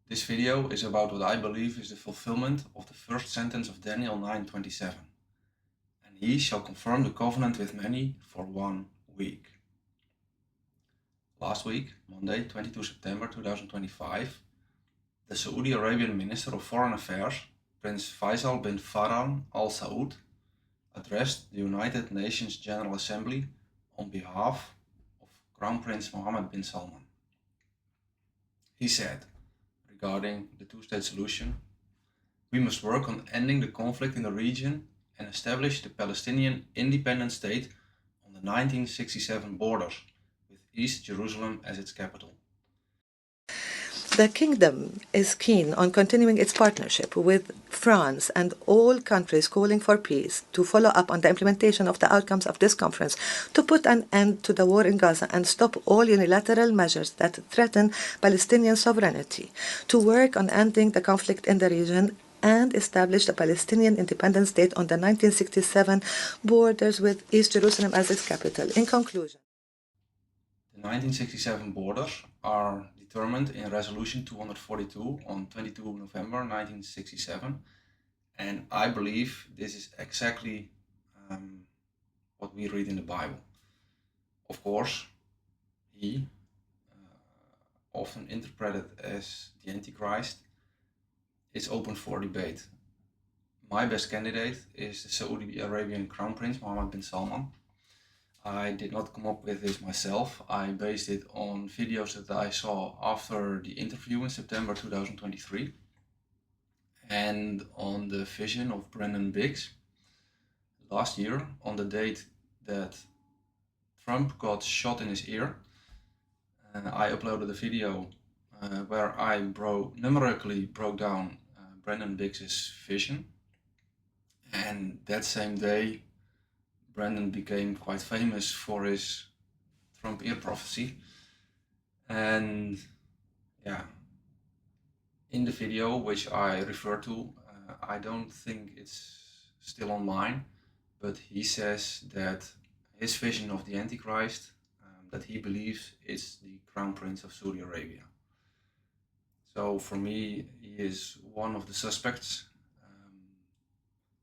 This video is about what I believe is the fulfillment of the first sentence of Daniel 9:27. And he shall confirm the covenant with many for 1 week. Last week, Monday, 22 September 2025, the Saudi Arabian Minister of Foreign Affairs, Prince Faisal bin Farhan Al Saud, addressed the United Nations General Assembly on behalf of Crown Prince Mohammed bin Salman. He said, regarding the two-state solution, we must work on ending the conflict in the region and establish the Palestinian independent state on the 1967 borders, with East Jerusalem as its capital. The kingdom is keen on continuing its partnership with France and all countries calling for peace to follow up on the implementation of the outcomes of this conference, to put an end to the war in Gaza and stop all unilateral measures that threaten Palestinian sovereignty, to work on ending the conflict in the region and establish the Palestinian independent state on the 1967 borders with East Jerusalem as its capital. In conclusion, the 1967 borders are determined in Resolution 242 on 22 November 1967, and I believe this is exactly what we read in the Bible. Of course, he, often interpreted as the Antichrist, is open for debate. My best candidate is the Saudi Arabian Crown Prince Mohammed bin Salman. I did not come up with this myself. I based it on videos that I saw after the interview in September 2023 and on the vision of pHix last year on the date that Trump got shot in his ear. I uploaded a video where I numerically broke down pHix's vision, and that same day Brandon became quite famous for his Trump ear prophecy. And yeah, in the video which I refer to, I don't think it's still online, but he says that his vision of the Antichrist, that he believes is the Crown Prince of Saudi Arabia. So for me, he is one of the suspects.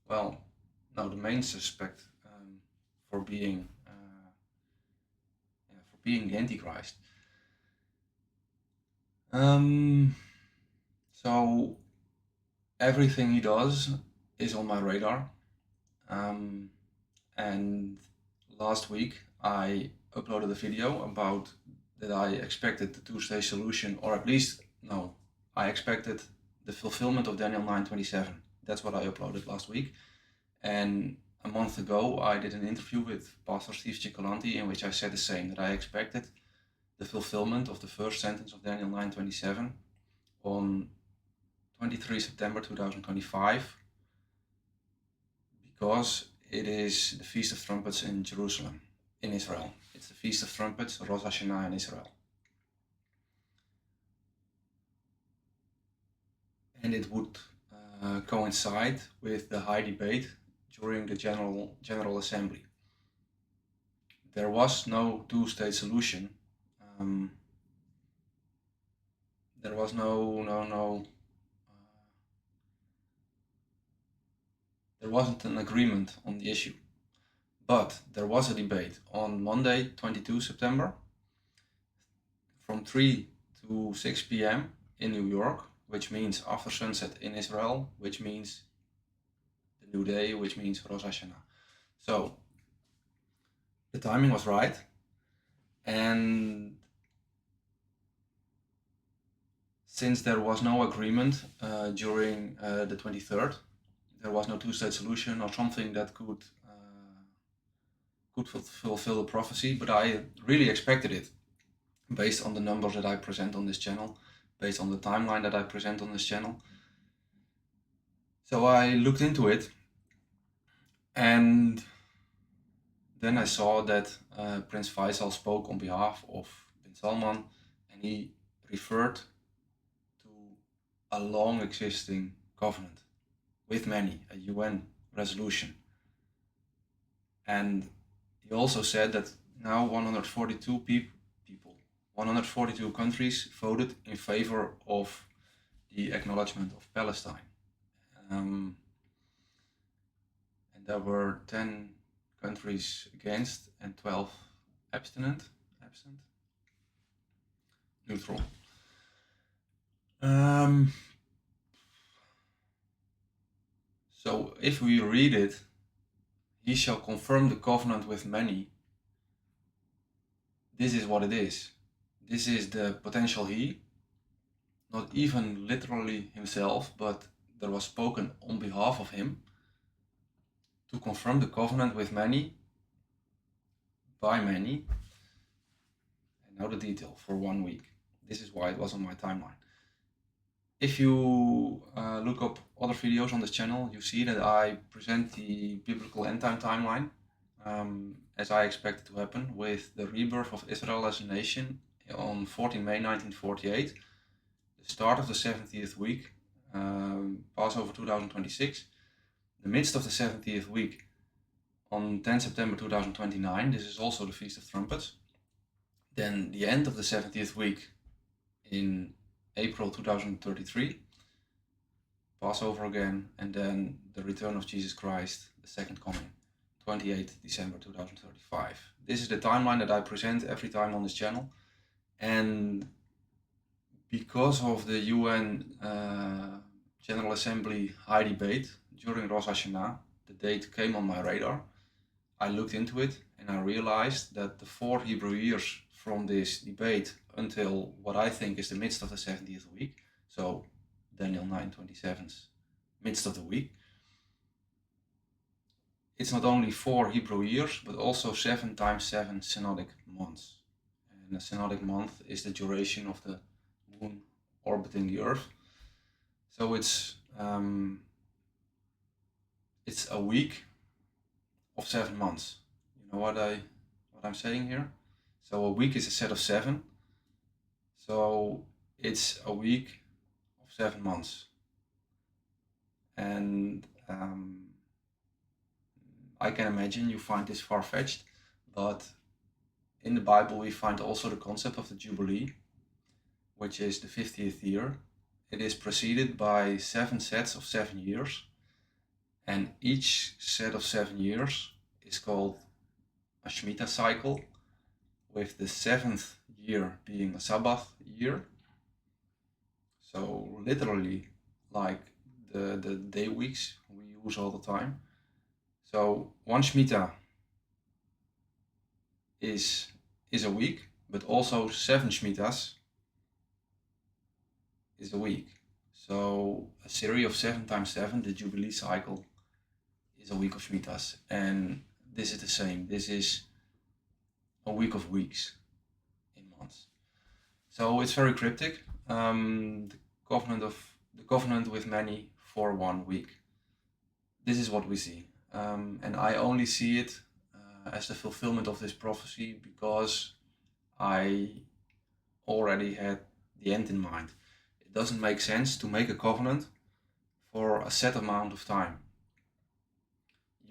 The main suspect for being the Antichrist. So everything he does is on my radar. And last week I uploaded a video about that I expected the two-state solution, or at least, no, I expected the fulfillment of Daniel 9:27. That's what I uploaded last week. And a month ago, I did an interview with Pastor Cioccolanti in which I said the same, that I expected the fulfillment of the first sentence of Daniel 9:27 on 23 September 2025, because it is the Feast of Trumpets in Jerusalem, in Israel. It's the Feast of Trumpets, Rosh Hashanah in Israel. And it would coincide with the high debate during the General Assembly. There was no two-state solution. There was there wasn't an agreement on the issue. But there was a debate on Monday, 22 September, from 3 to 6 p.m. in New York, which means after sunset in Israel, which means the new day, which means Rosh Hashanah. So the timing was right, and since there was no agreement during the 23rd, there was no two-state solution or something that could fulfill the prophecy, but I really expected it based on the numbers that I present on this channel, based on the timeline that I present on this channel. So I looked into it, and then I saw that Prince Faisal spoke on behalf of bin Salman, and he referred to a long existing covenant with many, a UN resolution. And he also said that now 142 countries voted in favor of the acknowledgement of Palestine. And there were 10 countries against and 12 absent, neutral. So if we read it, he shall confirm the covenant with many. This is what it is. This is the potential he, not even literally himself, but there was spoken on behalf of him to confirm the covenant with many, by many. And now the detail for 1 week. This is why it was on my timeline. If you look up other videos on this channel, you see that I present the biblical end time timeline as I expect it to happen, with the rebirth of Israel as a nation on 14 May 1948, the start of the 70th week, Passover 2026, the midst of the 70th week on 10 September 2029, this is also the Feast of Trumpets, then the end of the 70th week in April 2033, Passover again, and then the return of Jesus Christ, the second coming, 28 December 2035. This is the timeline that I present every time on this channel, and because of the UN General Assembly high debate during Rosh Hashanah, the date came on my radar. I looked into it and I realized that the 4 Hebrew years from this debate until what I think is the midst of the 70th week, so Daniel 9:27's midst of the week, it's not only 4 Hebrew years, but also 7 times 7 synodic months. And a synodic month is the duration of the moon orbiting the Earth. So it's a week of 7 months. You know what I'm saying here? So a week is a set of 7. So it's a week of 7 months. And I can imagine you find this far-fetched, but in the Bible we find also the concept of the Jubilee, which is the 50th year. It is preceded by 7 sets of 7 years, and each set of 7 years is called a Shemitah cycle, with the 7th year being a Sabbath year. So literally like the day weeks we use all the time. So one Shemitah is a week, but also 7 Shemitahs is a week. So a series of 7 times 7, the Jubilee cycle, is a week of Shemitahs. And this is the same. This is a week of weeks in months. So it's very cryptic. The covenant with many for 1 week. This is what we see. And I only see it as the fulfillment of this prophecy because I already had the end in mind. It doesn't make sense to make a covenant for a set amount of time.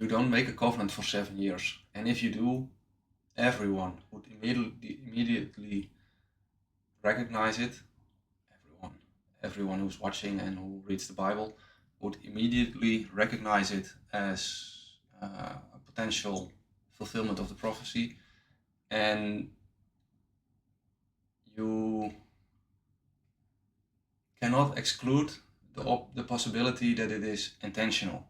You don't make a covenant for 7 years. And if you do, everyone would immediately recognize it. Everyone who's watching and who reads the Bible would immediately recognize it as a potential fulfillment of the prophecy, and you cannot exclude the possibility that it is intentional.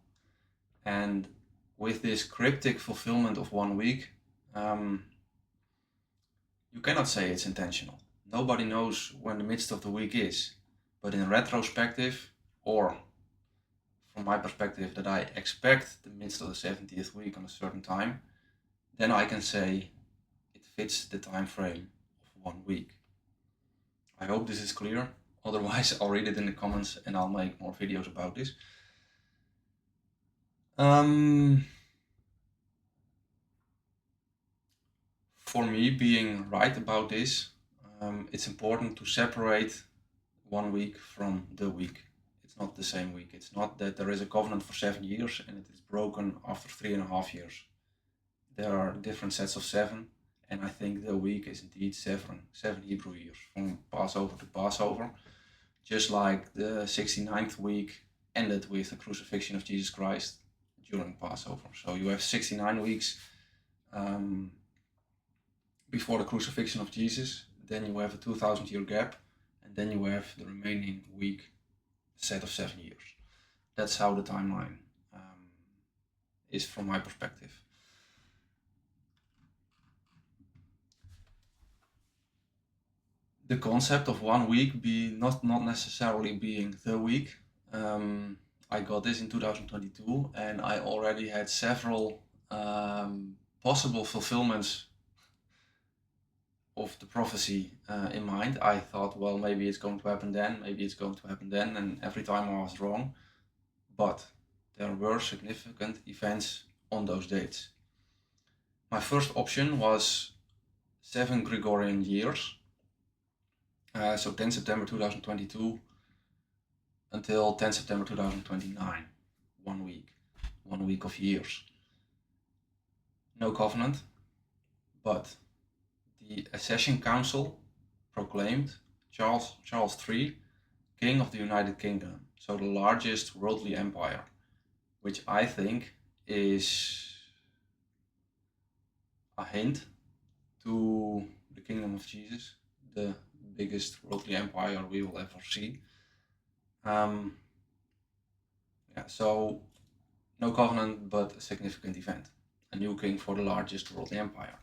And with this cryptic fulfillment of 1 week, you cannot say it's intentional. Nobody knows when the midst of the week is, but in retrospective, or from my perspective that I expect the midst of the 70th week on a certain time, then I can say it fits the time frame of 1 week. I hope this is clear. Otherwise, I'll read it in the comments and I'll make more videos about this. For me, being right about this, it's important to separate 1 week from the week. It's not the same week. It's not that there is a covenant for 7 years and it is broken after 3.5 years. There are different sets of 7, and I think the week is indeed 7 Hebrew years from Passover to Passover. just like the 69th week ended with the crucifixion of Jesus Christ during Passover. So you have 69 weeks before the crucifixion of Jesus, then you have a 2000-year gap, and then you have the remaining week set of 7 years. That's how the timeline is from my perspective. The concept of 1 week not necessarily being the week. I got this in 2022, and I already had several possible fulfillments of the prophecy in mind. I thought, well, maybe it's going to happen then, maybe it's going to happen then, and every time I was wrong. But there were significant events on those dates. My first option was 7 Gregorian years, so 10 September 2022 until 10 September 2029, 1 week of years. No covenant, but the Accession Council proclaimed Charles III King of the United Kingdom, so the largest worldly empire, which I think is a hint to the kingdom of Jesus, the biggest worldly empire we will ever see. So no covenant, but a significant event, a new king for the largest worldly empire.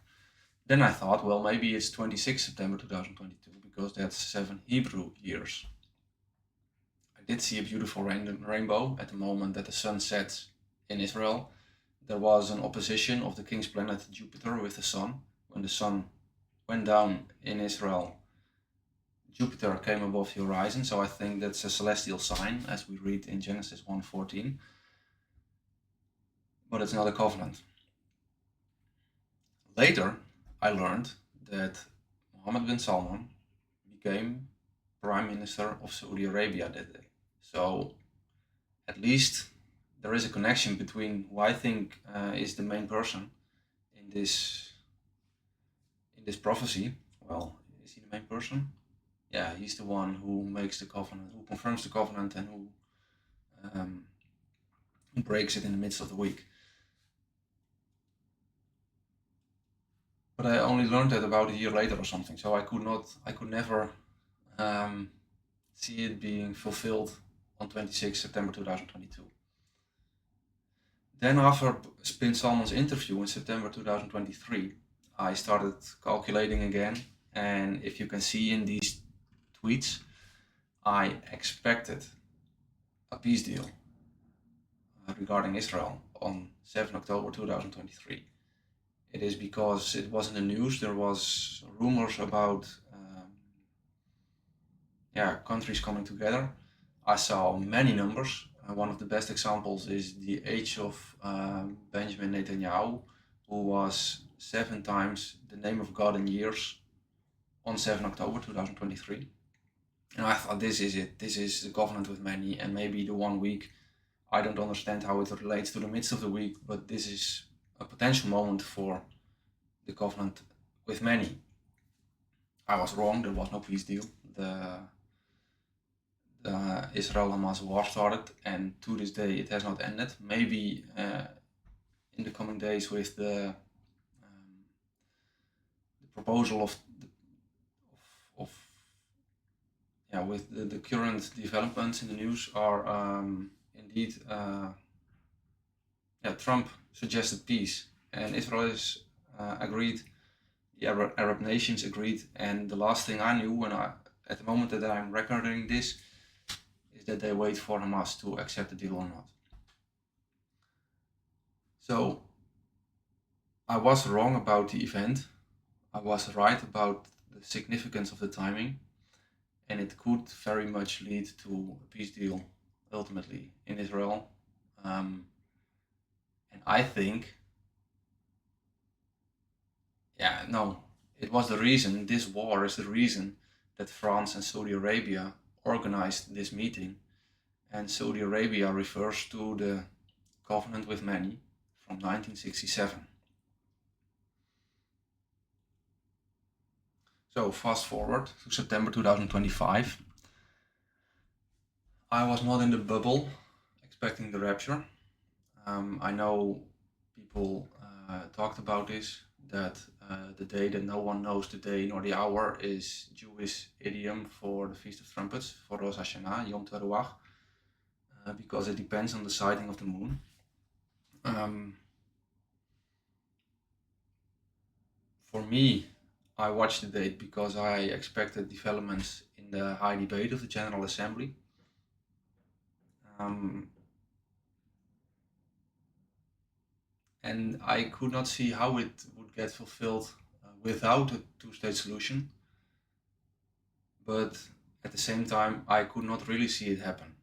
Then I thought, well, maybe it's 26 September 2022, because that's 7 Hebrew years. I did see a beautiful rainbow at the moment that the sun sets in Israel. There was an opposition of the king's planet Jupiter with the sun. When the sun went down in Israel, Jupiter came above the horizon, so I think that's a celestial sign, as we read in Genesis 1:14. But it's not a covenant. Later, I learned that Mohammed bin Salman became Prime Minister of Saudi Arabia that day. So at least there is a connection between who I think is the main person in this prophecy. Well, is he the main person? Yeah, he's the one who makes the covenant, who confirms the covenant, and who breaks it in the midst of the week. But I only learned that about a year later or something, so I could never see it being fulfilled on 26 September 2022. Then after bin Salman's interview in September 2023, I started calculating again, and if you can see in these tweets, I expected a peace deal regarding Israel on 7 October 2023. It is because it was in the news, there was rumors about countries coming together. I saw many numbers. One of the best examples is the age of Benjamin Netanyahu, who was 7 times the name of God in years on 7 October 2023. And I thought, this is it. This is the covenant with many, and maybe the 1 week. I don't understand how it relates to the midst of the week, but this is a potential moment for the covenant with many. I was wrong. There was no peace deal. The Israel-Hamas war started, and to this day it has not ended. Maybe in the coming days with the proposal with the current developments in the news are indeed Trump suggested peace, and Israel is agreed, the Arab nations agreed, and the last thing I knew at the moment that I'm recording this is that they wait for Hamas to accept the deal or not. So I was wrong about the event. I was right about the significance of the timing, and it could very much lead to a peace deal ultimately in Israel. And I think, it was the reason, this war is the reason that France and Saudi Arabia organized this meeting. And Saudi Arabia refers to the covenant with many from 1967. So fast forward to September 2025. I was not in the bubble expecting the rapture. I know people talked about this, that the day that no one knows the day nor the hour is Jewish idiom for the Feast of Trumpets, for Rosh Hashanah, Yom Teruah, because it depends on the sighting of the moon. For me, I watched the date because I expected developments in the high debate of the General Assembly. And I could not see how it would get fulfilled without a two-state solution. But at the same time, I could not really see it happen.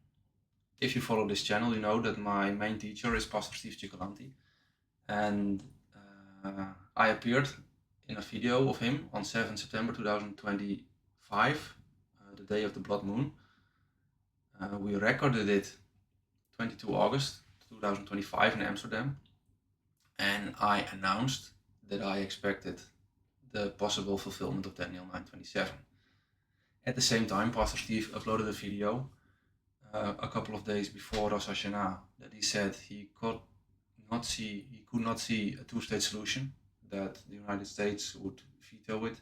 If you follow this channel, you know that my main teacher is Pastor Steve Cioccolanti. And I appeared in a video of him on 7 September 2025, the day of the blood moon. We recorded it 22 August 2025 in Amsterdam. And I announced that I expected the possible fulfillment of Daniel 9:27. At the same time, Pastor Steve uploaded a video a couple of days before Rosh Hashanah that he said he could not see a two-state solution, that the United States would veto it.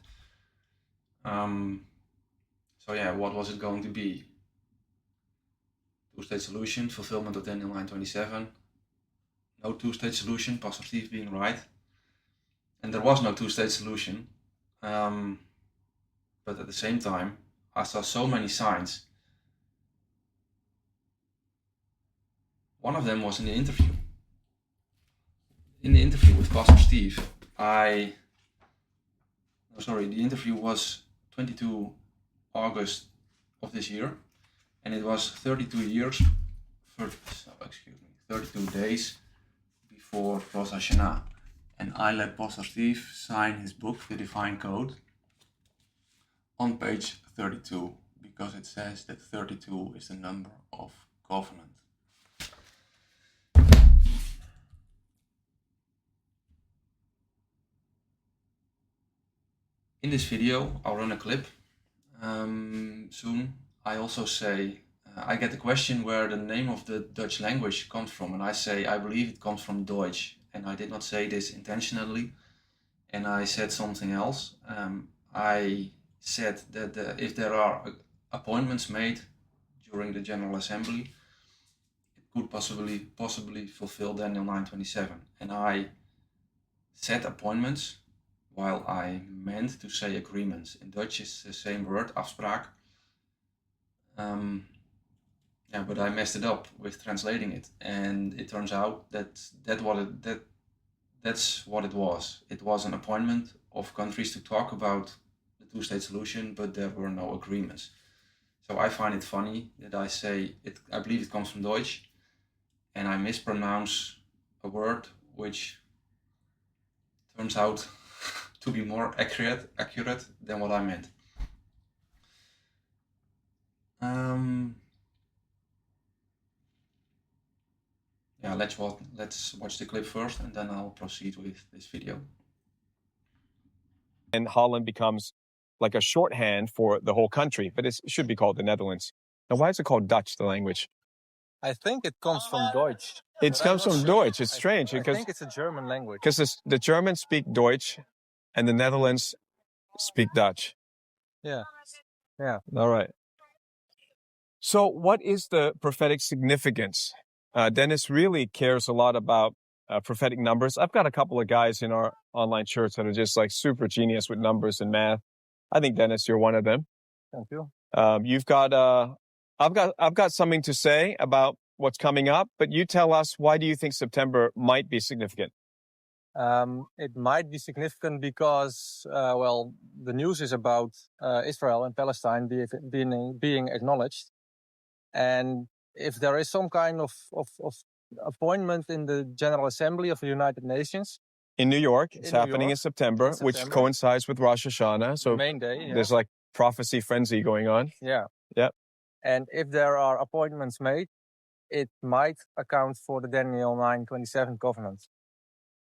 So yeah, what was it going to be? Two-state solution, fulfillment of Daniel 9:27. No two-state solution, Pastor Steve being right. And there was no two-state solution. But at the same time, I saw so many signs. One of them was in the interview. In the interview with Pastor Steve, the interview was 22 August of this year, and it was 32 days before Rosh Hashanah. And I let Pastor Steve sign his book, The Divine Code, on page 32, because it says that 32 is the number of covenant. In this video, I'll run a clip soon. I also say, I get the question where the name of the Dutch language comes from, and I say, I believe it comes from Deutsch. And I did not say this intentionally, and I said something else. I said that if there are appointments made during the General Assembly, it could possibly fulfill Daniel 9:27. And I said appointments while I meant to say agreements. In Dutch it's the same word, afspraak. But I messed it up with translating it, and it turns out that's what it was. It was an appointment of countries to talk about the two-state solution, but there were no agreements. So I find it funny that I say it. I believe it comes from Deutsch, and I mispronounce a word which turns out to be more accurate than what I meant. Let's watch the clip first, and then I'll proceed with this video. And Holland becomes like a shorthand for the whole country, but it should be called the Netherlands. Now, why is it called Dutch, the language? I think it comes from Deutsch. It comes from Deutsch. It's strange I because think it's a German language. Because the Germans speak Deutsch and the Netherlands speak Dutch. Yeah. All right. So what is the prophetic significance? Dennis really cares a lot about prophetic numbers. I've got a couple of guys in our online church that are just like super genius with numbers and math. I think, Dennis, you're one of them. Thank you. I've got something to say about what's coming up, but you tell us, why do you think September might be significant? It might be significant because, the news is about Israel and Palestine being acknowledged. And if there is some kind of appointment in the General Assembly of the United Nations. In New York, it's happening in September, which coincides with Rosh Hashanah. So the main day, yeah. There's like prophecy frenzy going on. Yeah. Yep. And if there are appointments made, it might account for the Daniel 9:27 covenant.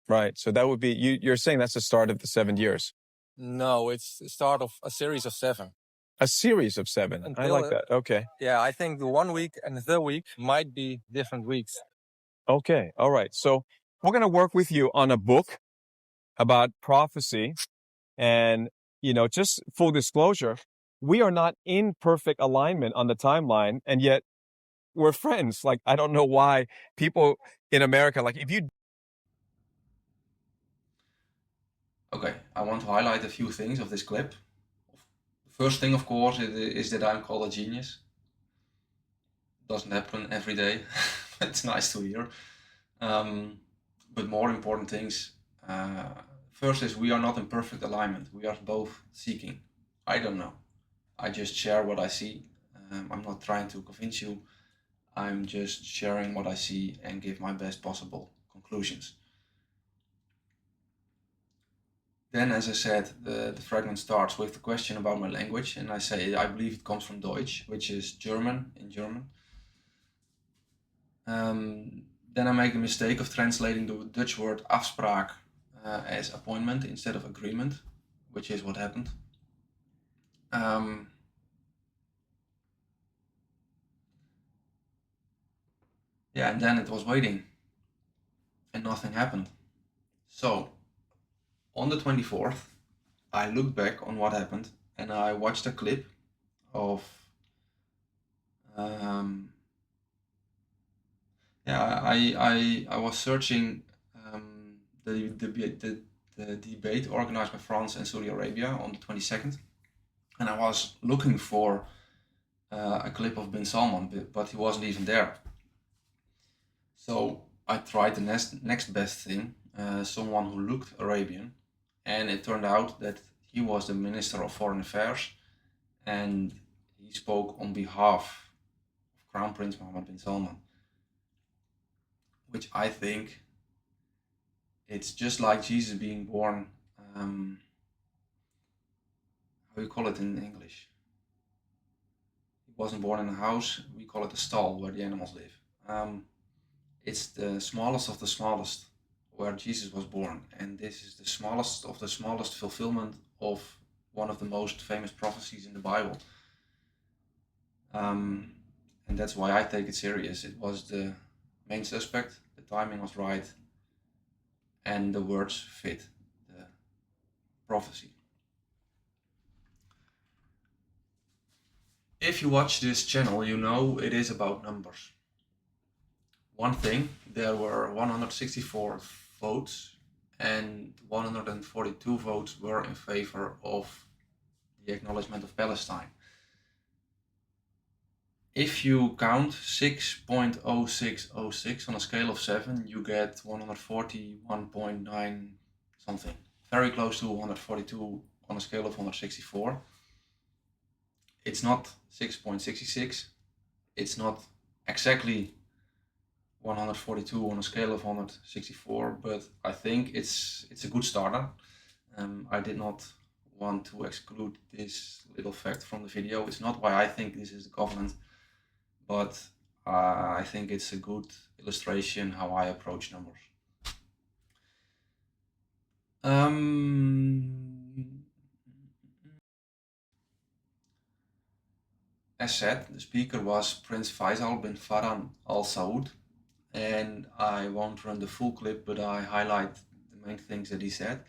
Right. So that would be, you're saying that's the start of the 7 years. No, it's the start of a series of 7. A series of 7. I Until, like that. Okay. Yeah, I think the 1 week and the week might be different weeks. Okay. All right. So we're going to work with you on a book about prophecy. And, just full disclosure, we are not in perfect alignment on the timeline. And yet we're friends. Like, I don't know why people in America, like if you. Okay, I want to highlight a few things of this clip. The first thing, of course, is that I'm called a genius. Doesn't happen every day. It's nice to hear. But more important things. First is we are not in perfect alignment. We are both seeking. I don't know. I just share what I see. I'm not trying to convince you. I'm just sharing what I see and give my best possible conclusions. Then, as I said, the fragment starts with the question about my language, and I say I believe it comes from Deutsch, which is German in German. Then I make the mistake of translating the Dutch word afspraak as appointment instead of agreement, which is what happened. Yeah, and then it was waiting, and nothing happened. So, on the 24th, I looked back on what happened, and I watched a clip of I was searching the debate organized by France and Saudi Arabia on the 22nd, and I was looking for a clip of bin Salman, but he wasn't even there. So I tried the next best thing, someone who looked Arabian, and it turned out that he was the Minister of Foreign Affairs, and he spoke on behalf of Crown Prince Mohammed bin Salman, which I think it's just like Jesus being born. How do you call it in English? He wasn't born in a house. We call it a stall where the animals live. It's the smallest of the smallest where Jesus was born, and this is the smallest of the smallest fulfillment of one of the most famous prophecies in the Bible. And that's why I take it serious. It was the main suspect, the timing was right, and the words fit the prophecy. If you watch this channel, you know it is about numbers. One thing, there were 164 votes and 142 votes were in favor of the acknowledgement of Palestine. If you count 6.0606 on a scale of 7, you get 141.9 something. Very close to 142 on a scale of 164. It's not 6.66. It's not exactly 142 on a scale of 164, but I think it's a good starter. I did not want to exclude this little fact from the video. It's not why I think this is the covenant, but I think it's a good illustration how I approach numbers. As said, the speaker was Prince Faisal bin Farhan Al Saud, and I won't run the full clip, but I highlight the main things that he said.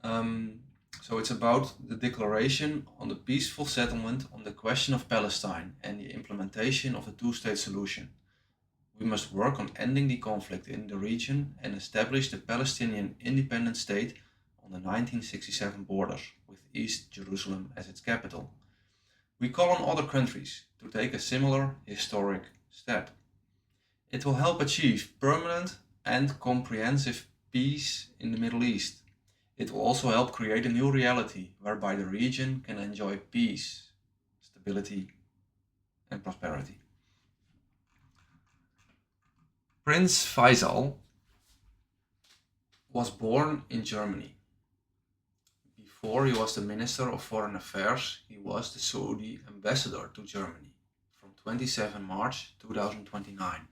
So it's about the declaration on the peaceful settlement on the question of Palestine and the implementation of a two-state solution. We must work on ending the conflict in the region and establish the Palestinian independent state on the 1967 borders, with East Jerusalem as its capital. We call on other countries to take a similar historic step. It will help achieve permanent and comprehensive peace in the Middle East. It will also help create a new reality whereby the region can enjoy peace, stability, and prosperity. Prince Faisal was born in Germany. Before he was the Minister of Foreign Affairs, he was the Saudi ambassador to Germany from 27 March 2029.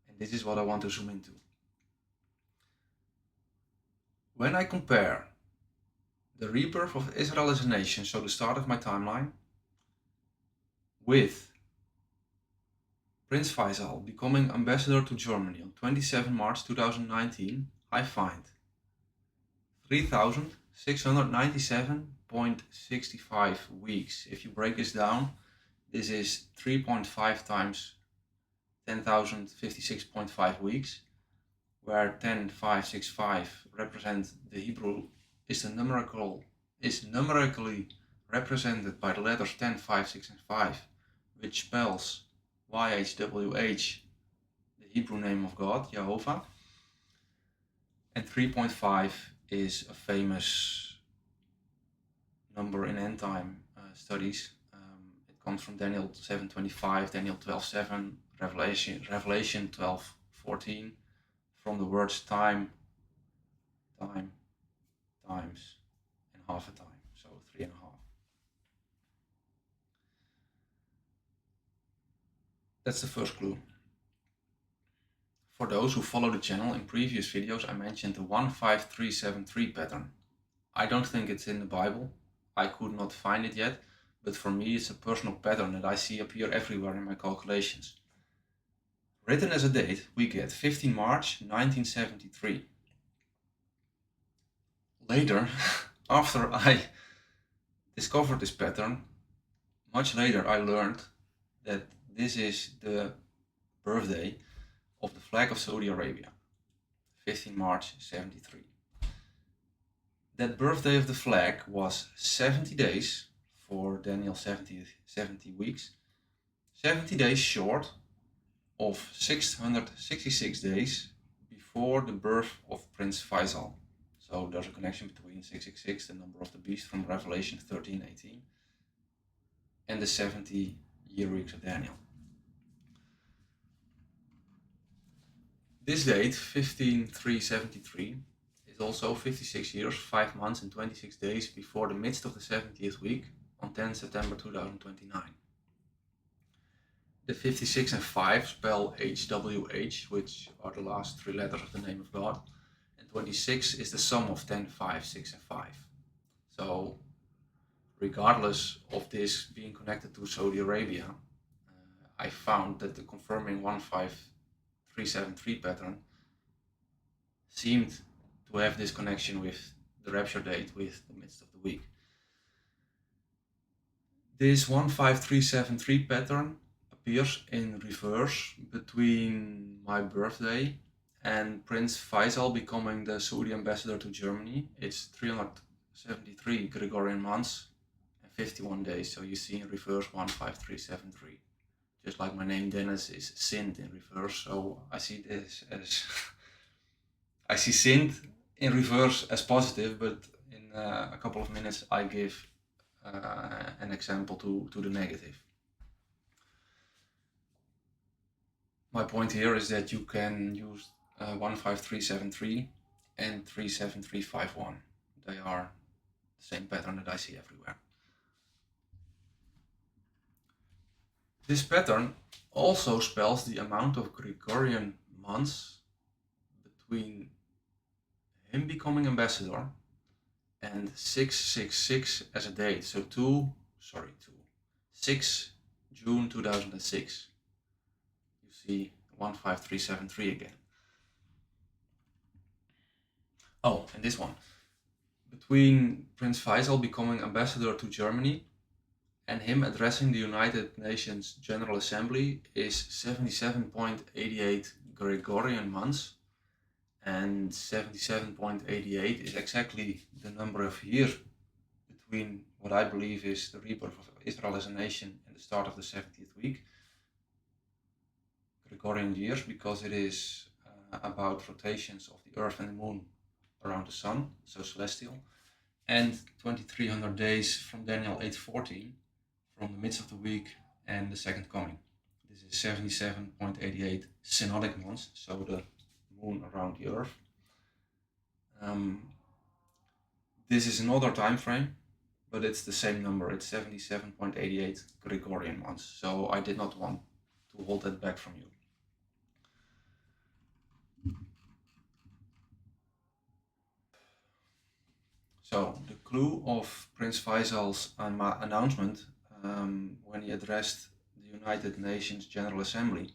And this is what I want to zoom into. When I compare the rebirth of Israel as a nation, so the start of my timeline, with Prince Faisal becoming ambassador to Germany on 27 March 2019, I find 3,697.65 weeks. If you break this down, this is 3.5 times 10,056.5 weeks, where 10,565 represent the Hebrew is numerically represented by the letters 10, 5, 6 and 5, which spells YHWH, the Hebrew name of God, Jehovah. And 3.5 is a famous number in end time studies. It comes from Daniel 7:25, Daniel 12:7, Revelation 12:14, from the words time, times, and half a time, so 3.5. That's the first clue. For those who follow the channel, in previous videos I mentioned the 15373 pattern. I don't think it's in the Bible. I could not find it yet, but for me it's a personal pattern that I see appear everywhere in my calculations. Written as a date, we get 15 March 1973. Later, after I discovered this pattern, much later I learned that this is the birthday of the flag of Saudi Arabia, 15 March 73. That birthday of the flag was 70 days for Daniel 70 weeks, 70 days short of 666 days before the birth of Prince Faisal. So there's a connection between 666, the number of the beast from Revelation 13:18, and the 70 year weeks of Daniel. This date, 15/3/73, is also 56 years, 5 months and 26 days before the midst of the 70th week on 10 September 2029. The 56 and 5 spell HWH, which are the last 3 letters of the name of God, and 26 is the sum of 10, 5, 6 and 5. So regardless of this being connected to Saudi Arabia, I found that the confirming 15373 pattern seemed to have this connection with the rapture date, with the midst of the week. This 15373 pattern appears in reverse between my birthday and Prince Faisal becoming the Saudi ambassador to Germany. It's 373 Gregorian months and 51 days. So you see in reverse 15373. Just like my name Dennis is Sint in reverse. So I see this as I see Sint in reverse as positive, but in a couple of minutes I give an example to the negative. My point here is that you can use 15373 and 37351. They are the same pattern that I see everywhere. This pattern also spells the amount of Gregorian months between him becoming ambassador and 666 as a date. So 6 June 2006. You see 15373 again. Oh, and this one. Between Prince Faisal becoming ambassador to Germany and him addressing the United Nations General Assembly is 77.88 Gregorian months, and 77.88 is exactly the number of years between what I believe is the rebirth of Israel as a nation and the start of the 70th week. Gregorian years, because it is about rotations of the earth and the moon around the sun, so celestial, and 2300 days from Daniel 8:14, from the midst of the week and the second coming. This is 77.88 synodic months, so the moon around the earth. This is another time frame, but it's the same number. It's 77.88 Gregorian months, so I did not want to hold that back from you. So the clue of Prince Faisal's announcement when he addressed the United Nations General Assembly,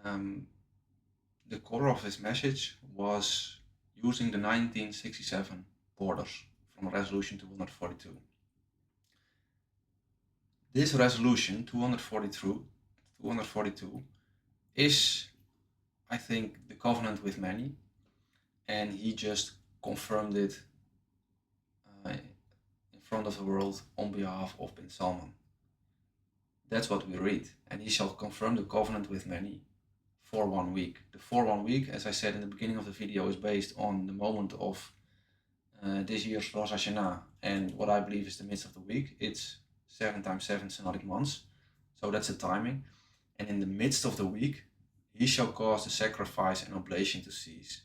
the core of his message was using the 1967 borders from Resolution 242. This resolution 242 is, I think, the covenant with many, and he just confirmed it in front of the world on behalf of Bin Salman. That's what we read. And he shall confirm the covenant with many for 1 week. The for 1 week, as I said in the beginning of the video, is based on the moment of this year's Rosh Hashanah and what I believe is the midst of the week. It's 7 times 7 synodic months. So that's the timing. And in the midst of the week, he shall cause the sacrifice and oblation to cease.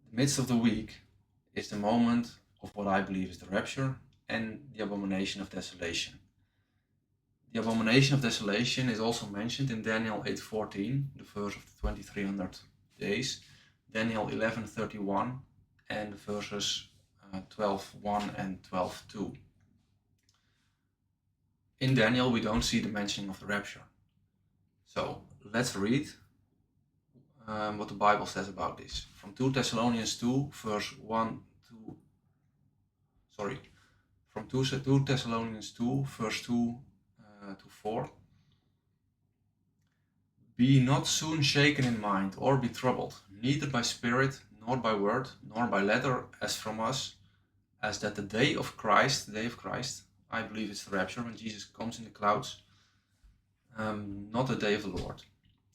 The midst of the week is the moment of what I believe is the rapture and the abomination of desolation. The abomination of desolation is also mentioned in Daniel 8:14, the verse of the 2300 days, Daniel 11:31, and the verses 12:1 and 12:2. In Daniel, we don't see the mentioning of the rapture. So let's read what the Bible says about this. From 2 Thessalonians 2, verse 1 to, from 2 Thessalonians 2, verse 2 to 4. Be not soon shaken in mind, or be troubled, neither by spirit, nor by word, nor by letter, as from us, as that the day of Christ, I believe it's the rapture, when Jesus comes in the clouds, not the day of the Lord,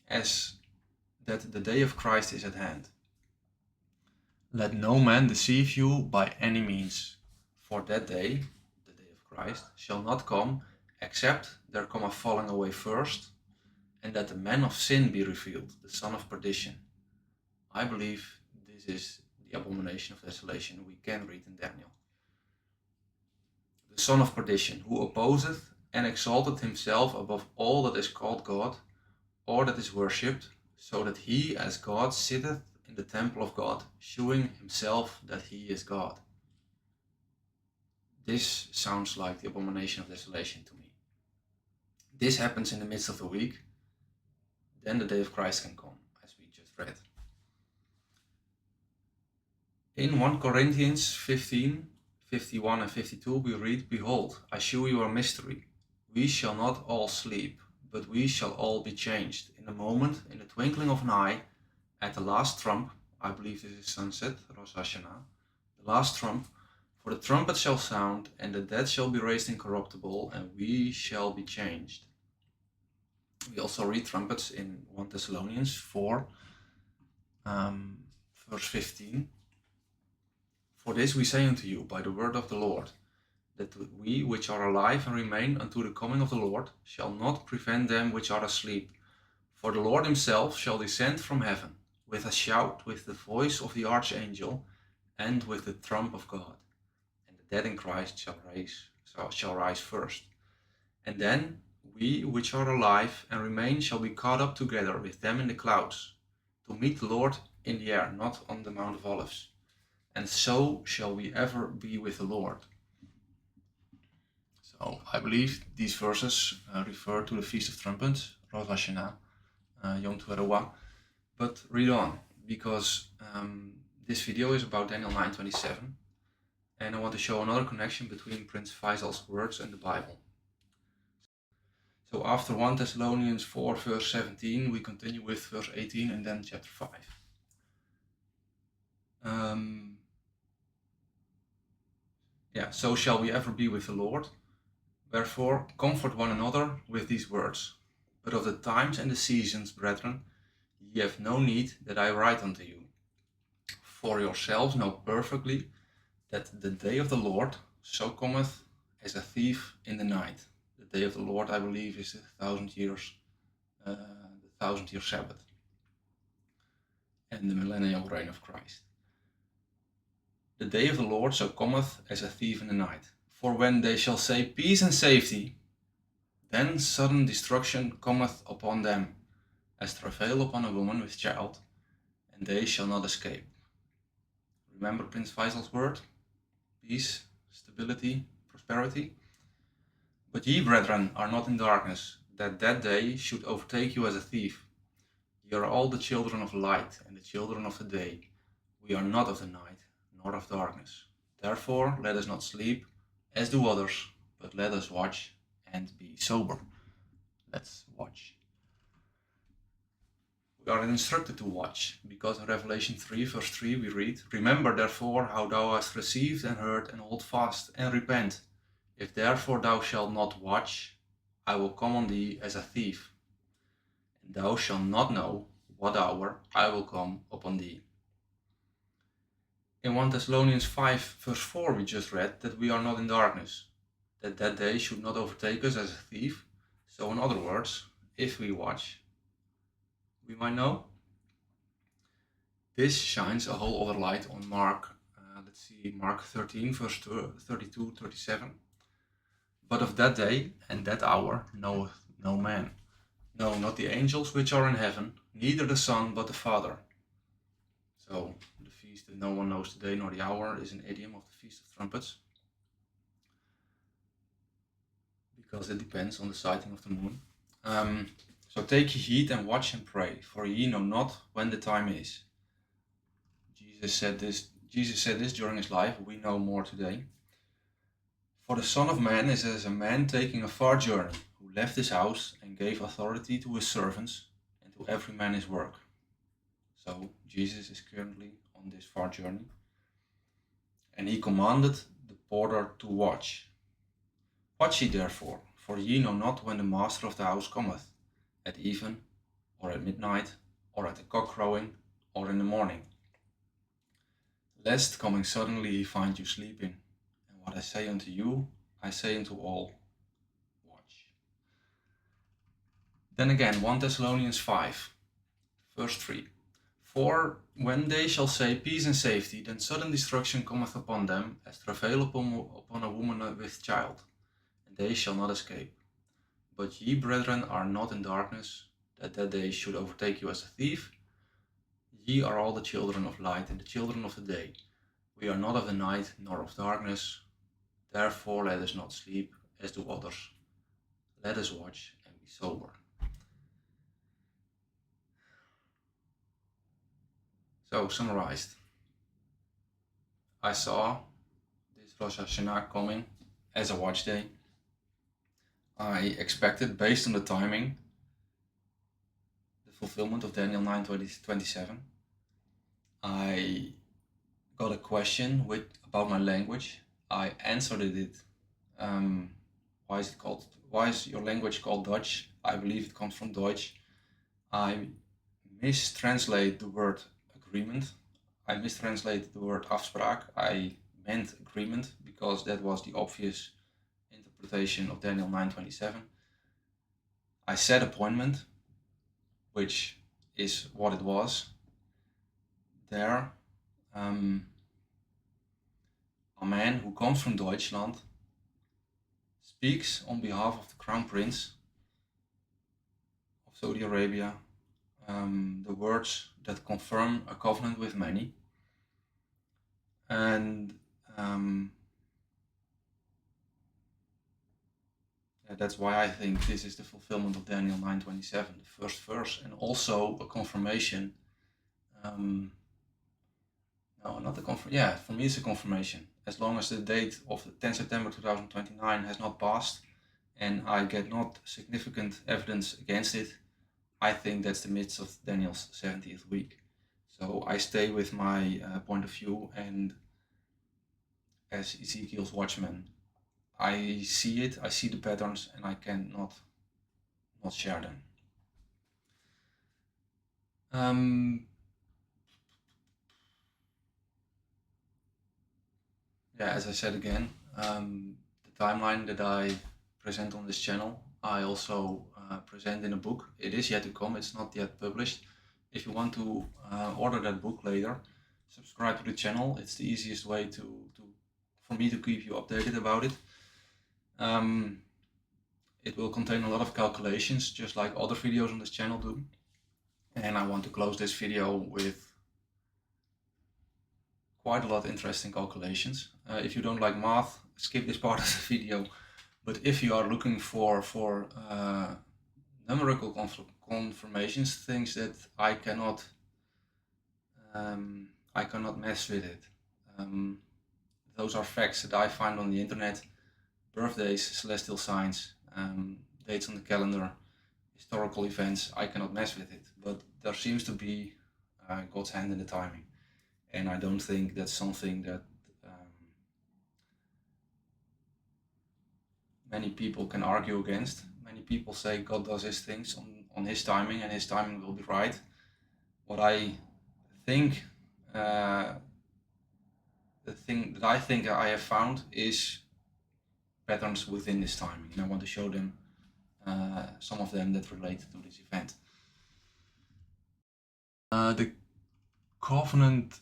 as that the day of Christ is at hand. Let no man deceive you by any means, for that day, the day of Christ, shall not come, except there come a falling away first, and that the man of sin be revealed, the son of perdition. I believe this is the abomination of desolation we can read in Daniel. The son of perdition, who opposeth and exalted himself above all that is called God, or that is worshipped, so that he as God sitteth in the temple of God, shewing himself that he is God. This sounds like the abomination of desolation to me. This happens in the midst of the week, then the day of Christ can come, as we just read. In 1 Corinthians 15, 51 and 52 we read, Behold, I shew you a mystery. We shall not all sleep, but we shall all be changed in a moment, in the twinkling of an eye, at the last trump. I believe this is sunset, Rosh Hashanah, the last trump. For the trumpet shall sound, and the dead shall be raised incorruptible, and we shall be changed. We also read trumpets in 1 Thessalonians 4, verse 15. For this we say unto you by the word of the Lord, that we which are alive and remain unto the coming of the Lord shall not prevent them which are asleep. For the Lord himself shall descend from heaven with a shout, with the voice of the archangel, and with the trump of God. And the dead in Christ shall rise first. And then we which are alive and remain shall be caught up together with them in the clouds, to meet the Lord in the air, not on the Mount of Olives. And so shall we ever be with the Lord. So I believe these verses refer to the Feast of Trumpets, Rosh Hashanah, Yom Teruah. But read on, because this video is about Daniel 9:27, and I want to show another connection between Prince Faisal's words and the Bible. So after 1 Thessalonians 4 verse 17, we continue with verse 18 and then chapter 5. So shall we ever be with the Lord. Wherefore, comfort one another with these words. But of the times and the seasons, brethren, ye have no need that I write unto you. For yourselves know perfectly that the day of the Lord so cometh as a thief in the night. The day of the Lord, I believe, is the 1,000-year Sabbath, and the millennial reign of Christ. The day of the Lord so cometh as a thief in the night. For when they shall say peace and safety, then sudden destruction cometh upon them, as travail upon a woman with child, and they shall not escape. Remember Prince Faisal's word? Peace, stability, prosperity. But ye, brethren, are not in darkness, that day should overtake you as a thief. Ye are all the children of light and the children of the day. We are not of the night, nor of darkness. Therefore, let us not sleep, as do others, but let us watch and be sober. Let's watch. We are instructed to watch, because in Revelation 3, verse 3 we read, Remember therefore how thou hast received and heard, and hold fast, and repent. If therefore thou shalt not watch, I will come on thee as a thief, and thou shalt not know what hour I will come upon thee. In 1 Thessalonians 5, verse 4 we just read that we are not in darkness, that day should not overtake us as a thief. So in other words, if we watch, we might know. This shines a whole other light on Mark, Mark 13, verse 32, 37. But of that day and that hour knoweth no man, no, not the angels which are in heaven, neither the Son, but the Father. So the feast that no one knows the day nor the hour is an idiom of the Feast of Trumpets, because it depends on the sighting of the moon. So take ye heed and watch and pray, for ye know not when the time is. Jesus said this during his life. We know more today. For the Son of Man is as a man taking a far journey, who left his house and gave authority to his servants, and to every man his work. So Jesus is currently on this far journey, and he commanded the porter to watch. Watch ye therefore, for ye know not when the master of the house cometh, at even, or at midnight, or at the cock crowing, or in the morning, lest coming suddenly he find you sleeping. And what I say unto you, I say unto all, watch. Then again, 1 Thessalonians 5, verse 3. For when they shall say peace and safety, then sudden destruction cometh upon them, as travail upon a woman with child, and they shall not escape. But ye, brethren, are not in darkness, that day should overtake you as a thief. Ye are all the children of light and the children of the day. We are not of the night, nor of darkness. Therefore let us not sleep, as do others. Let us watch and be sober. So, summarized. I saw this Rosh Hashanah coming as a watch day. I expected, based on the timing, the fulfillment of Daniel 9:27. I got a question about my language. I answered it. Why is your language called Dutch? I believe it comes from Deutsch. I mistranslate the word agreement. I mistranslate the word afspraak. I meant agreement, because that was the obvious interpretation of Daniel 9:27. I said appointment, which is what it was. There, a man who comes from Deutschland speaks on behalf of the Crown Prince of Saudi Arabia the words that confirm a covenant with many. And that's why I think this is the fulfillment of Daniel 9:27, the first verse, and also a confirmation. For me it's a confirmation. As long as the date of the 10 September 2029 has not passed and I get not significant evidence against it, I think that's the midst of Daniel's 70th week. So I stay with my point of view, and as Ezekiel's watchman, I see it, I see the patterns, and I cannot not share them. As I said again, the timeline that I present on this channel, I also present in a book. It is yet to come, it's not yet published. If you want to order that book later, subscribe to the channel. It's the easiest way for me to keep you updated about it. It will contain a lot of calculations, just like other videos on this channel do. And I want to close this video with quite a lot of interesting calculations. If you don't like math, skip this part of the video. But if you are looking for numerical confirmations, things that I cannot mess with it. Those are facts that I find on the internet: birthdays, celestial signs, dates on the calendar, historical events. I cannot mess with it, but there seems to be God's hand in the timing, and I don't think that's something that many people can argue against. Many people say God does his things on his timing, and his timing will be right. What I think, the thing that I think I have found is patterns within this timing, and I want to show them some of them that relate to this event. The covenant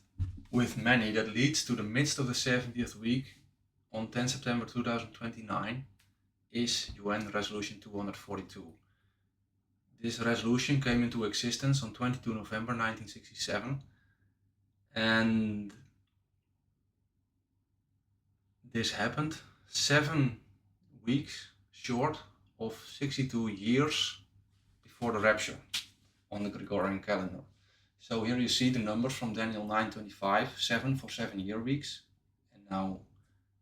with many that leads to the midst of the 70th week on 10 September 2029 is UN Resolution 242. This resolution came into existence on 22 November 1967, and this happened 7 weeks short of 62 years before the Rapture on the Gregorian calendar. So here you see the numbers from Daniel 9:25, 7 for 7 year weeks, and now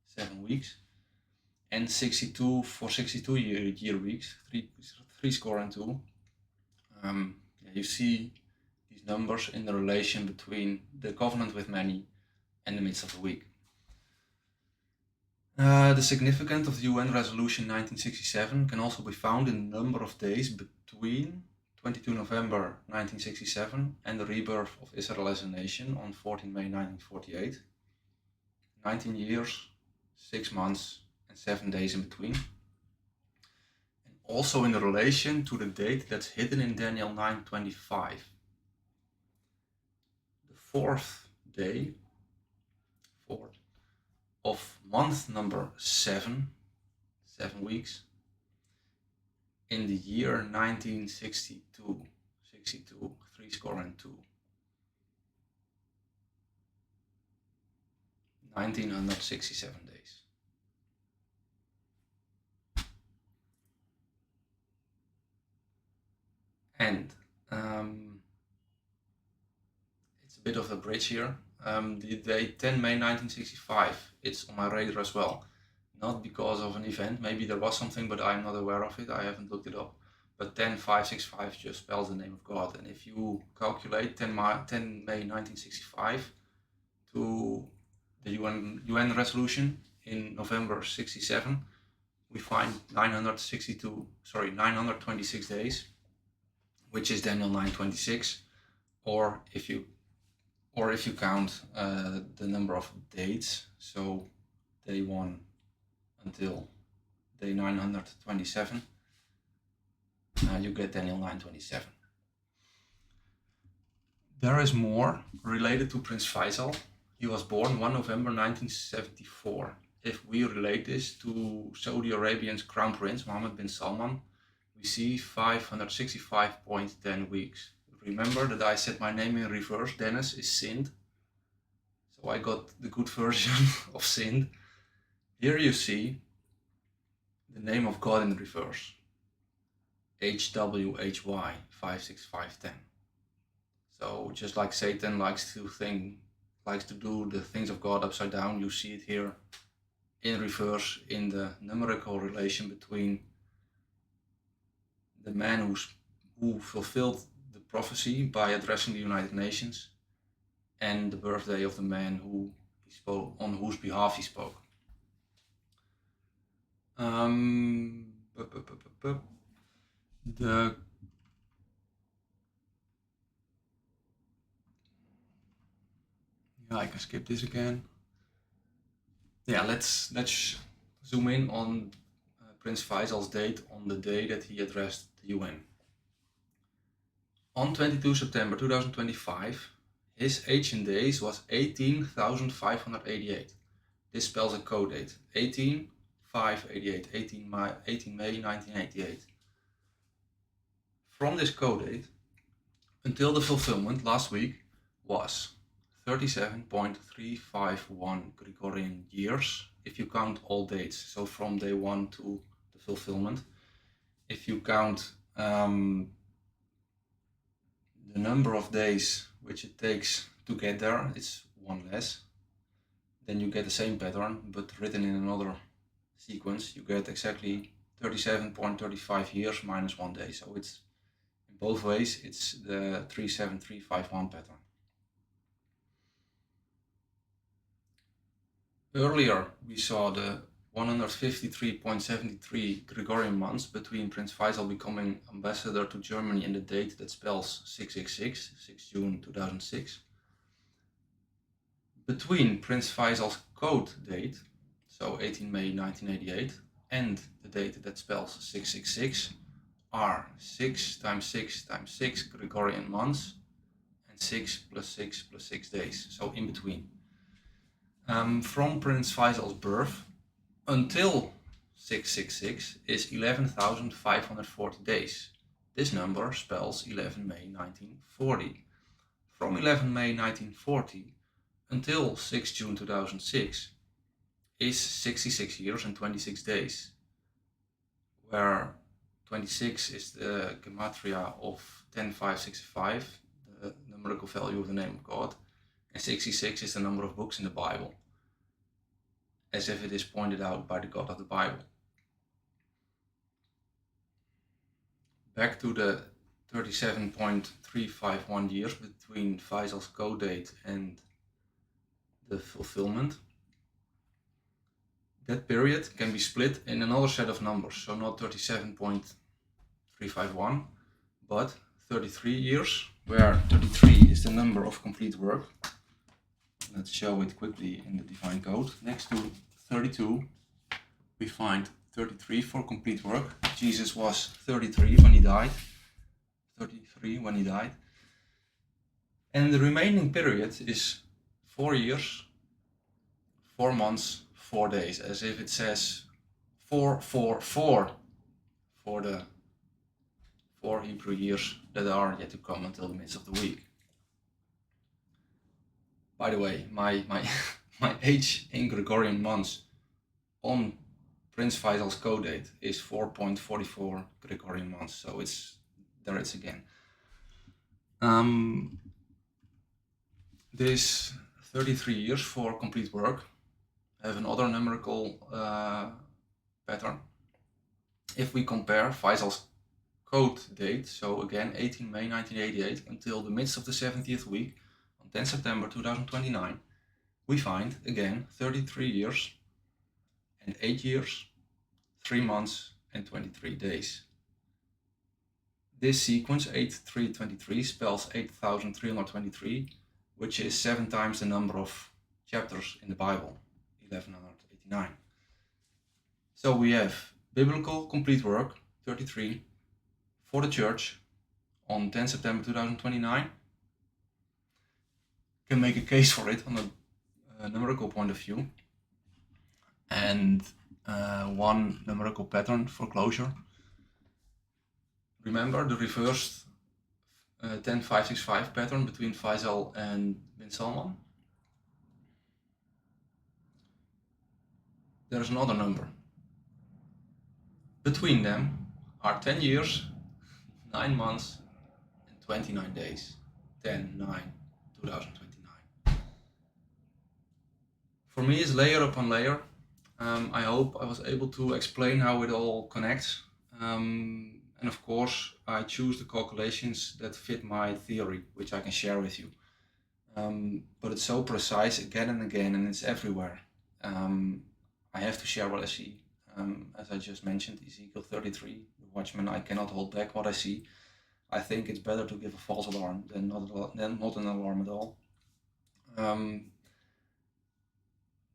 7 weeks, and 62 for 62 year weeks, 362. You see these numbers in the relation between the covenant with many and the midst of the week. The significance of the UN Resolution 1967 can also be found in the number of days between 22 November 1967 and the rebirth of Israel as a nation on 14 May 1948. 19 years, 6 months, and 7 days in between. And also in relation to the date that's hidden in Daniel 9:25. The 4th day of month number 7 weeks, in the year 1962, 362, 1967 days. And it's a bit of a bridge here. The date 10 May 1965, it's on my radar as well. Not because of an event, maybe there was something, but I'm not aware of it, I haven't looked it up. But 10565 just spells the name of God. And if you calculate 10 May 1965 to the UN resolution in November 67, we find 926 days, which is Daniel 9:26, or if you count the number of dates, so day 1 until day 927, you get Daniel 9:27. There is more related to Prince Faisal. He was born 1 November 1974. If we relate this to Saudi Arabian's Crown Prince Mohammed bin Salman, we see 565.10 weeks. Remember that I said my name in reverse, Dennis, is Sind. So I got the good version of Sind. Here you see the name of God in reverse. HWHY 56510. So just like Satan likes to do the things of God upside down, you see it here in reverse in the numerical relation between the man who fulfilled the prophecy by addressing the United Nations and the birthday of the man on whose behalf he spoke. I can skip this again. Yeah, let's zoom in on Prince Faisal's date on the day that he addressed the UN. On 22 September 2025, his age in days was 18,588. This spells a code date, 18,588, 18 May 1988. From this code date until the fulfillment last week was 37.351 Gregorian years if you count all dates, so from day 1 to the fulfillment. If you count the number of days which it takes to get there, it's one less. Then you get the same pattern, but written in another sequence. You get exactly 37.35 years minus 1 day. So it's in both ways, it's the 37351 pattern. Earlier, we saw the 153.73 Gregorian months between Prince Faisal becoming ambassador to Germany and the date that spells 666, 6 June 2006. Between Prince Faisal's code date, so 18 May 1988, and the date that spells 666 are 6 times 6 times 6 Gregorian months and 6 plus 6 plus 6 days, so in between. From Prince Faisal's birth until 666 is 11,540 days. This number spells 11 May 1940. From 11 May 1940 until 6 June 2006 is 66 years and 26 days, where 26 is the gematria of 10565, the numerical value of the name of God, and 66 is the number of books in the Bible, as if it is pointed out by the God of the Bible. Back to the 37.351 years between Faisal's code date and the fulfillment. That period can be split in another set of numbers, so not 37.351, but 33 years, where 33 is the number of complete work. Let's show it quickly in the Divine Code. Next to 32, we find 33 for complete work. Jesus was 33 when he died. 33 when he died. And the remaining period is 4 years, 4 months, 4 days, as if it says 444 for the 4 Hebrew years that are yet to come until the midst of the week. By the way, my age in Gregorian months on Prince Faisal's code date is 4.44 Gregorian months, so it's again. This 33 years for complete work have another numerical pattern. If we compare Faisal's code date, so again 18 May 1988 until the midst of the 70th week on 10 September 2029, we find again 33 years and 8 years, 3 months and 23 days. This sequence 8323 spells 8323, which is 7 times the number of chapters in the Bible, 1189. So we have biblical complete work, 33, for the church on 10 September 2029. Can make a case for it on a numerical point of view. And one numerical pattern for closure. Remember the reversed 10565 pattern between Faisal and bin Salman? There's another number. Between them are 10 years, 9 months and 29 days. 10/9/2029. For me, it's layer upon layer. I hope I was able to explain how it all connects. And of course, I choose the calculations that fit my theory, which I can share with you. But it's so precise again and again, and it's everywhere. I have to share what I see. As I just mentioned, Ezekiel 33, the watchman, I cannot hold back what I see. I think it's better to give a false alarm than not an alarm at all.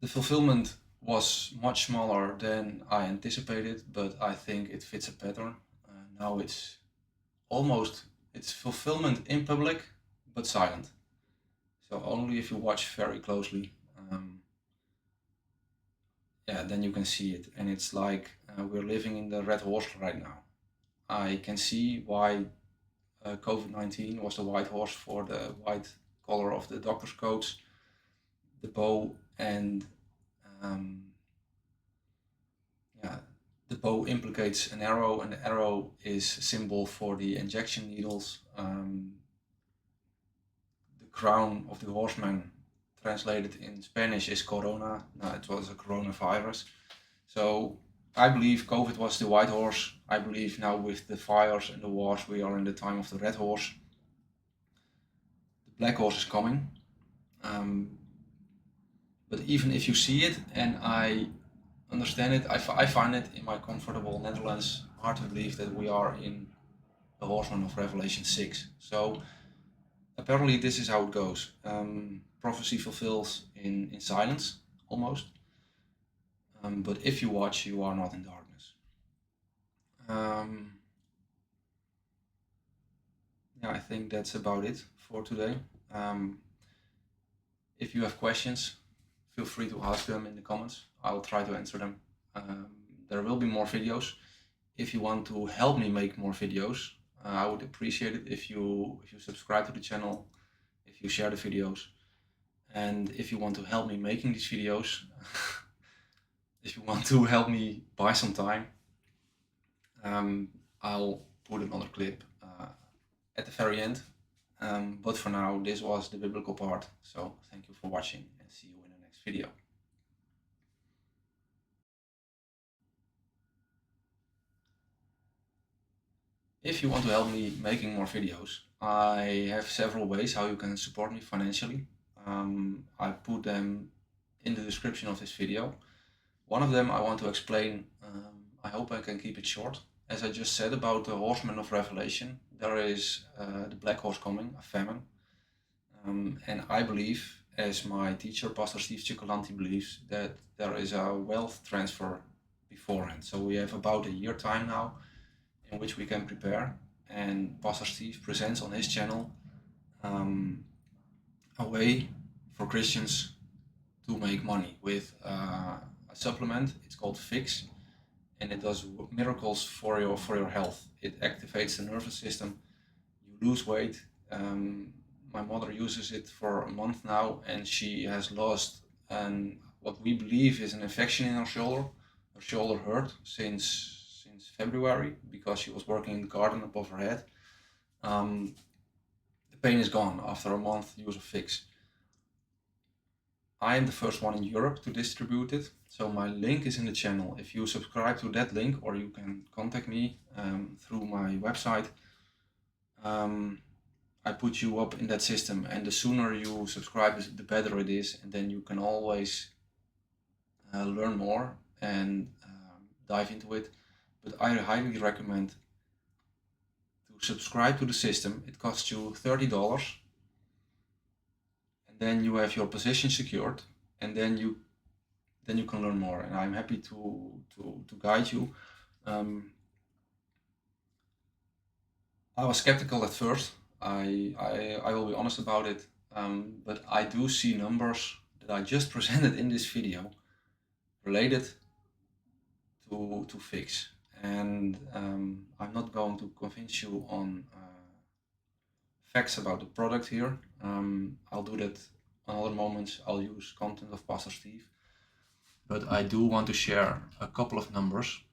The fulfillment was much smaller than I anticipated, but I think it fits a pattern. Now it's fulfillment in public, but silent. So only if you watch very closely, then you can see it. And it's like we're living in the red horse right now. I can see why COVID-19 was the white horse for the white color of the doctor's coats, the bow, and the bow implicates an arrow, and the arrow is a symbol for the injection needles. The crown of the horseman, translated in Spanish, is corona. No, it was a coronavirus. So I believe COVID was the white horse. I believe now with the fires and the wars, we are in the time of the red horse. The black horse is coming. But even if you see it, and I understand it, I find it in my comfortable Netherlands hard to believe that we are in the horseman of Revelation 6. So apparently this is how it goes. Prophecy fulfills in silence, almost. But if you watch, you are not in darkness. I think that's about it for today. If you have questions, feel free to ask them in the comments. I'll try to answer them. There will be more videos. If you want to help me make more videos, I would appreciate it if you subscribe to the channel, if you share the videos, and if you want to help me making these videos, if you want to help me buy some time, I'll put another clip at the very end. But for now, this was the biblical part. So thank you for watching, and see you in the next video. If you want to help me making more videos, I have several ways how you can support me financially. I put them in the description of this video. One of them I want to explain. I hope I can keep it short. As I just said about the horsemen of Revelation, there is the black horse coming, a famine. And I believe, as my teacher, Pastor Cioccolanti, believes, that there is a wealth transfer beforehand. So we have about a year time now in which we can prepare, and Pastor Steve presents on his channel a way for Christians to make money with a supplement. It's called pHix, and it does miracles for your health. It activates the nervous system. You lose weight. My mother uses it for a month now, and she has lost what we believe is an infection in her shoulder. Her shoulder hurt since February because she was working in the garden above her head. The pain is gone after a month use of pHix. I am the first one in Europe to distribute it, so my link is in the channel. If you subscribe to that link, or you can contact me through my website, I put you up in that system, and the sooner you subscribe, the better it is, and then you can always learn more and dive into it. But I highly recommend to subscribe to the system. It costs you $30, and then you have your position secured, and then you can learn more. And I'm happy to guide you. I was skeptical at first. I will be honest about it, but I do see numbers that I just presented in this video related to pHix. And I'm not going to convince you on facts about the product here. I'll do that on other moments. I'll use content of Pastor Steve. But I do want to share a couple of numbers.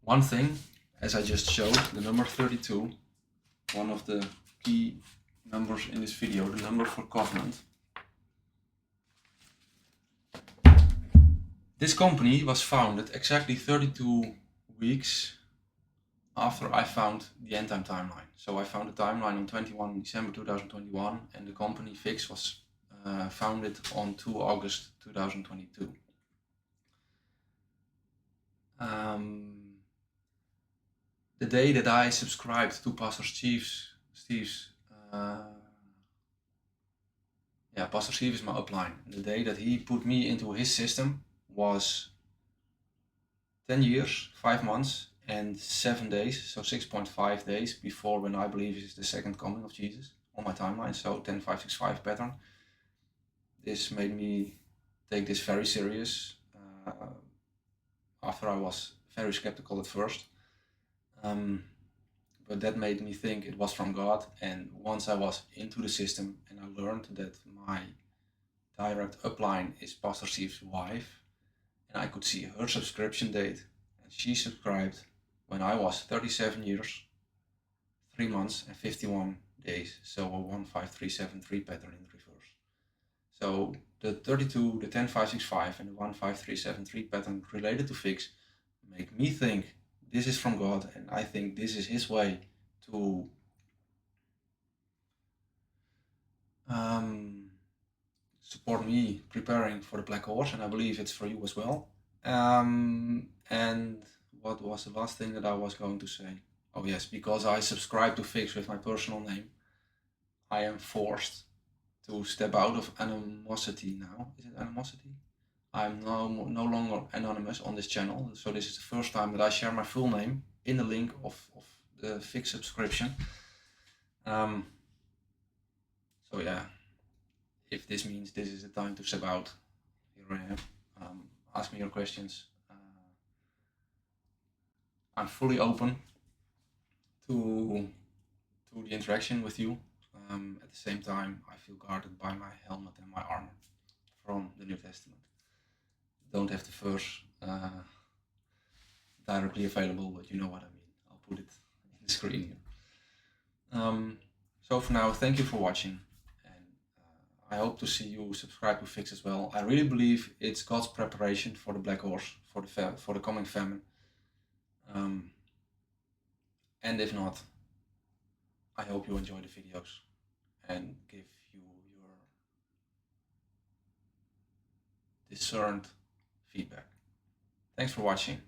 One thing, as I just showed, the number 32, one of the key numbers in this video, the number for covenant. This company was founded exactly 32 weeks after I found the end time timeline. So I found the timeline on 21 December 2021, and the company pHix was founded on 2 August 2022. The day that I subscribed to Pastor Steve's Pastor Steve is my upline. The day that he put me into his system was 10 years, 5 months, and 7 days, so 6.5 days before when I believe is the second coming of Jesus on my timeline, so 10-5-6-5 pattern. This made me take this very serious after I was very skeptical at first. but that made me think it was from God. And once I was into the system and I learned that my direct upline is Pastor Steve's wife, and I could see her subscription date, and she subscribed when I was 37 years, 3 months and 51 days, so a 15373 pattern in reverse. So the 32, the 10565 and the 15373 pattern related to pHix make me think this is from God, and I think this is his way to support me preparing for the black horse, and I believe it's for you as well. And what was the last thing that I was going to say? Oh yes, because I subscribe to pHix with my personal name, I am forced to step out of animosity now. Is it animosity? I'm no longer anonymous on this channel, so this is the first time that I share my full name in the link of the pHix subscription. So yeah, if this means this is the time to step out, here I am. Ask me your questions. I'm fully open to the interaction with you. At the same time, I feel guarded by my helmet and my armor from the New Testament. Don't have the verse directly available, but you know what I mean. I'll put it in the screen here. So for now, thank you for watching, and I hope to see you subscribe to pHix as well. I really believe it's God's preparation for the black horse, for the coming famine. And if not, I hope you enjoy the videos and give you your discerned feedback. Thanks for watching.